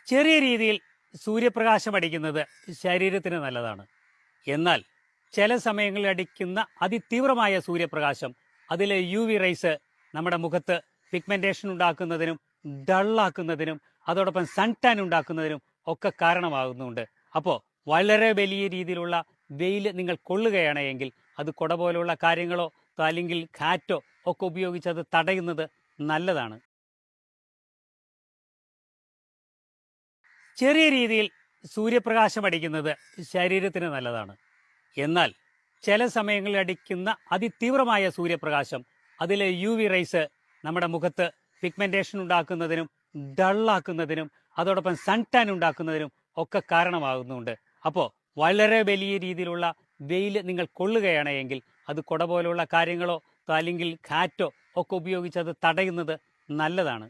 ചെറിയ രീതിയിൽ സൂര്യപ്രകാശം അടിക്കുന്നത് ശരീരത്തിന് നല്ലതാണ്. എന്നാൽ ചില സമയങ്ങളിൽ അടിക്കുന്ന അതിതീവ്രമായ സൂര്യപ്രകാശം, അതിലെ UV റേസ് നമ്മുടെ മുഖത്ത് പിഗ്മെന്റേഷൻ ഉണ്ടാക്കുന്നതിനും ഡള്ളാക്കുന്നതിനും അതോടൊപ്പം സൺ ടാൻ ഉണ്ടാക്കുന്നതിനും ഒക്കെ കാരണമാകുന്നുണ്ട്. അപ്പോൾ വളരെ വലിയ രീതിയിലുള്ള വെയിൽ നിങ്ങൾ കൊള്ളുകയാണ് എങ്കിൽ അത് കുട പോലുള്ള കാര്യങ്ങളോ അല്ലെങ്കിൽ കാറ്റോ ഒക്കെ ഉപയോഗിച്ച് അത് തടയുന്നത് നല്ലതാണ്. ചെറിയ രീതിയിൽ സൂര്യപ്രകാശം അടിക്കുന്നത് ശരീരത്തിന് നല്ലതാണ്. എന്നാൽ ചില സമയങ്ങളിൽ അടിക്കുന്ന അതിതീവ്രമായ സൂര്യപ്രകാശം, അതിലെ UV റേസ് നമ്മുടെ മുഖത്ത് പിഗ്മെന്റേഷൻ ഉണ്ടാക്കുന്നതിനും ഡള്ളാക്കുന്നതിനും അതോടൊപ്പം സൺ ടാൻ ഉണ്ടാക്കുന്നതിനും ഒക്കെ കാരണമാകുന്നുണ്ട്. അപ്പോൾ വളരെ വലിയ രീതിയിലുള്ള വെയിൽ നിങ്ങൾ കൊള്ളുകയാണ് എങ്കിൽ അത് കുട പോലുള്ള കാര്യങ്ങളോ അല്ലെങ്കിൽ കാറ്റോ ഒക്കെ ഉപയോഗിച്ച് അത് തടയുന്നത് നല്ലതാണ്.